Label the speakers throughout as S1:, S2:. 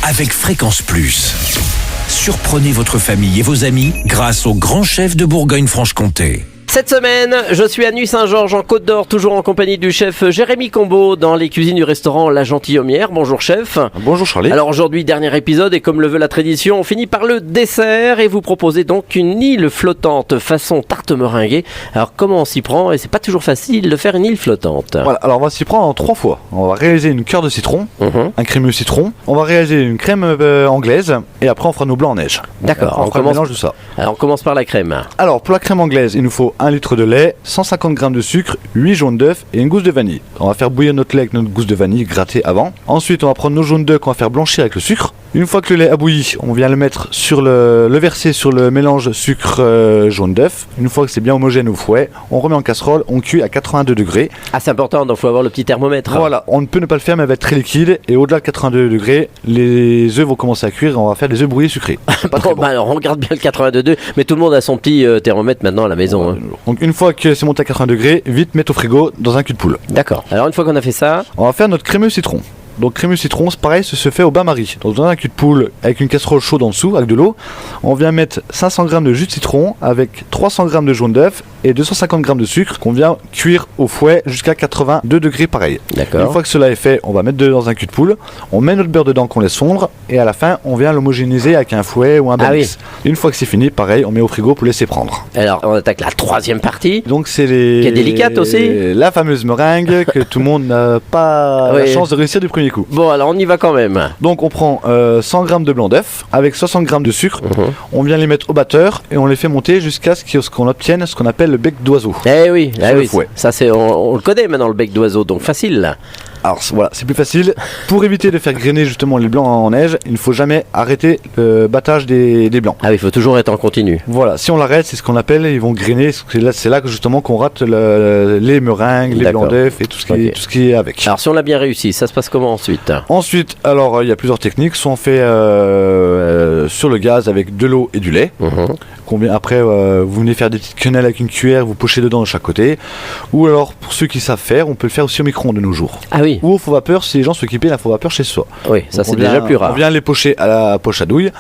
S1: avec Fréquence Plus. Surprenez votre famille et vos amis grâce au grand chef de Bourgogne-Franche-Comté.
S2: Cette semaine, je suis à Nuit-Saint-Georges en Côte d'Or, toujours en compagnie du chef Jérémy Combeau dans les cuisines du restaurant La Gentilhommière. Bonjour chef.
S3: Bonjour Charlie.
S2: Alors aujourd'hui, dernier épisode et comme le veut la tradition, on finit par le dessert et vous proposez donc une île flottante façon tarte meringuée. Alors comment on s'y prend? Et c'est pas toujours facile de faire une île flottante.
S3: Voilà, alors on va s'y prendre en 3 fois. On va réaliser une cœur de citron, un crémeux citron, on va réaliser une crème anglaise et après on fera nos blancs en neige.
S2: D'accord,
S3: on fera le mélange de ça.
S2: Alors on commence par la crème.
S3: Alors pour la crème anglaise, il nous faut 1 litre de lait, 150 g de sucre, 8 jaunes d'œufs et une gousse de vanille. On va faire bouillir notre lait avec notre gousse de vanille grattée avant. Ensuite on va prendre nos jaunes d'œufs qu'on va faire blanchir avec le sucre. Une fois que le lait a bouilli, on vient le mettre sur le verser sur le mélange sucre jaune d'œuf. Une fois que c'est bien homogène au fouet, on remet en casserole, on cuit à 82 degrés.
S2: Ah c'est important, donc il faut avoir le petit thermomètre.
S3: Voilà, on ne peut ne pas le faire mais elle va être très liquide et au-delà de 82 degrés, les œufs vont commencer à cuire et on va faire des œufs brouillés sucrés. Pas très bon.
S2: Bah, alors on regarde bien le 82, mais tout le monde a son petit thermomètre maintenant à la maison. Hein.
S3: Donc une fois que c'est monté à 80 degrés, vite mettre au frigo dans un cul de poule.
S2: D'accord, alors une fois qu'on a fait ça,
S3: on va faire notre crémeux citron. Donc crémeux citron, c'est pareil, ça se fait au bain-marie. Donc dans un cul de poule avec une casserole chaude en dessous, avec de l'eau, on vient mettre 500 g de jus de citron avec 300 g de jaune d'œuf et 250 g de sucre qu'on vient cuire au fouet jusqu'à 82 degrés pareil.
S2: D'accord.
S3: Une fois que cela est fait, on va mettre dans un cul de poule, on met notre beurre dedans qu'on laisse fondre et à la fin on vient l'homogénéiser avec un fouet ou un Bamix.
S2: Oui.
S3: Une fois que c'est fini, pareil, on met au frigo pour laisser prendre.
S2: Alors on attaque la troisième partie.
S3: Donc c'est
S2: qui est délicate aussi.
S3: La fameuse meringue que tout le monde n'a pas la chance de réussir du premier coup.
S2: Bon alors on y va quand même.
S3: Donc on prend 100 g de blanc d'œuf avec 60 g de sucre. On vient les mettre au batteur et on les fait monter jusqu'à ce qu'on obtienne ce qu'on appelle le bec d'oiseau.
S2: Eh oui,
S3: le fouet.
S2: Ça c'est on le connaît maintenant le bec d'oiseau, donc facile là.
S3: Alors voilà, c'est plus facile. Pour éviter de faire grainer justement les blancs en neige, il ne faut jamais arrêter le battage des blancs.
S2: Ah oui, il faut toujours être en continu.
S3: Voilà, si on l'arrête, c'est ce qu'on appelle, ils vont grainer. C'est là que justement qu'on rate les meringues, les blancs d'œufs et tout ce qui est avec.
S2: Alors si on l'a bien réussi, ça se passe comment ensuite?
S3: Ensuite, alors il y a plusieurs techniques. Soit on fait sur le gaz avec de l'eau et du lait. Après, vous venez faire des petites quenelles avec une cuillère, vous pochez dedans de chaque côté. Ou alors, pour ceux qui savent faire, on peut le faire aussi au micro-ondes de nos jours.
S2: Ah oui.
S3: Ou au faux vapeur si les gens s'occupaient d'un faux vapeur chez soi.
S2: Oui, ça c'est déjà plus rare.
S3: On vient les pocher à la poche à douille.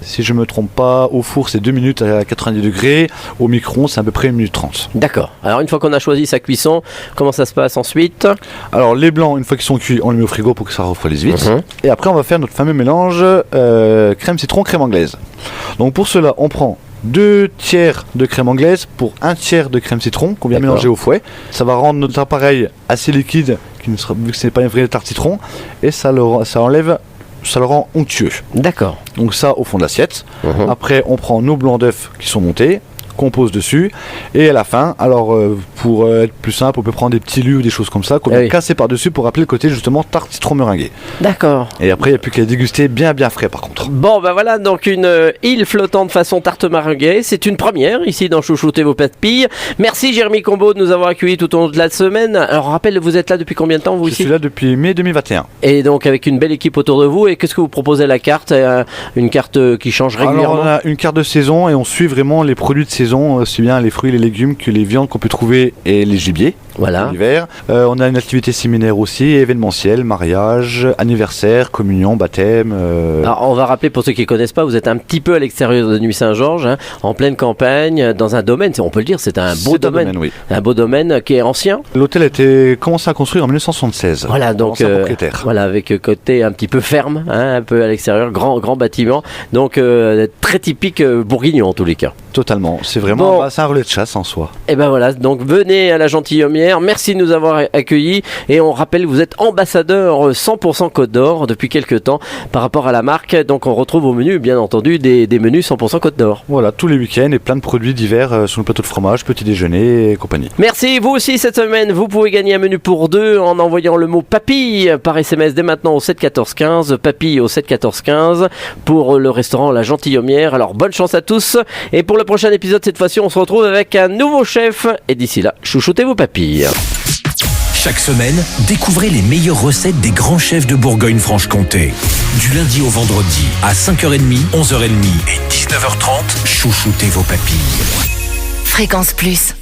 S3: Si je me trompe pas, au four c'est 2 minutes à 90 degrés. Au micro-ondes c'est à peu près 1 minute 30.
S2: D'accord. Alors une fois qu'on a choisi sa cuisson, comment ça se passe ensuite?
S3: Alors les blancs, une fois qu'ils sont cuits, on les met au frigo pour que ça refroidisse vite. Et après on va faire notre fameux mélange crème citron, crème anglaise. Donc pour cela, on prend 2 tiers de crème anglaise pour 1 tiers de crème citron qu'on vient mélanger au fouet. Ça va rendre notre appareil assez liquide, vu que ce n'est pas une vraie tarte citron, et ça le rend onctueux.
S2: D'accord.
S3: Donc ça au fond de l'assiette. Après on prend nos blancs d'œufs qui sont montés, qu'on pose dessus, et à la fin, alors pour être plus simple, on peut prendre des petits lus ou des choses comme ça qu'on va casser par dessus pour rappeler le côté justement tarte citron meringuée.
S2: D'accord.
S3: Et après il n'y a plus qu'à déguster bien frais par contre.
S2: Bon ben voilà donc une île flottante façon tarte meringuée, c'est une première ici dans Chouchouter vos papilles. Merci Jérémy Combeau de nous avoir accueillis tout au long de la semaine. Alors rappelle, vous êtes là depuis combien de temps vous ici?
S3: Je suis là depuis mai 2021.
S2: Et donc avec une belle équipe autour de vous, et qu'est-ce que vous proposez à la carte? Une carte qui change régulièrement?
S3: Alors on a une carte de saison et on suit vraiment les produits de saison, aussi bien les fruits, les légumes que les viandes qu'on peut trouver et les gibiers.
S2: Voilà.
S3: L'hiver. On a une activité séminaire aussi, événementielle, mariage, anniversaire, communion, baptême.
S2: Alors on va rappeler pour ceux qui ne connaissent pas, vous êtes un petit peu à l'extérieur de Nuit-Saint-Georges, en pleine campagne, dans un domaine, on peut le dire, c'est un beau domaine.
S3: Oui.
S2: Un beau domaine qui est ancien.
S3: L'hôtel a été commencé à construire en 1976.
S2: Voilà, donc voilà, avec côté un petit peu ferme, un peu à l'extérieur, grand bâtiment, donc très typique bourguignon en tous les cas.
S3: Totalement, c'est vraiment c'est un relais de chasse en soi.
S2: Et ben voilà, donc venez à la Gentilhommière, merci de nous avoir accueillis, et on rappelle vous êtes ambassadeur 100% Côte d'Or depuis quelques temps par rapport à la marque, donc on retrouve au menu bien entendu des menus 100% Côte d'Or.
S3: Voilà, tous les week-ends et plein de produits divers sur le plateau de fromage, petit déjeuner et compagnie.
S2: Merci, vous aussi cette semaine, vous pouvez gagner un menu pour deux en envoyant le mot papille par SMS dès maintenant au 7 14 15, papille au 7 14 15 pour le restaurant La Gentilhommière. Alors bonne chance à tous, et pour le prochain épisode cette fois-ci on se retrouve avec un nouveau chef, et d'ici là chouchoutez vos papilles.
S1: Chaque semaine, découvrez les meilleures recettes des grands chefs de Bourgogne-Franche-Comté. Du lundi au vendredi à 5h30, 11h30 et 19h30, chouchoutez vos papilles.
S4: Fréquence Plus.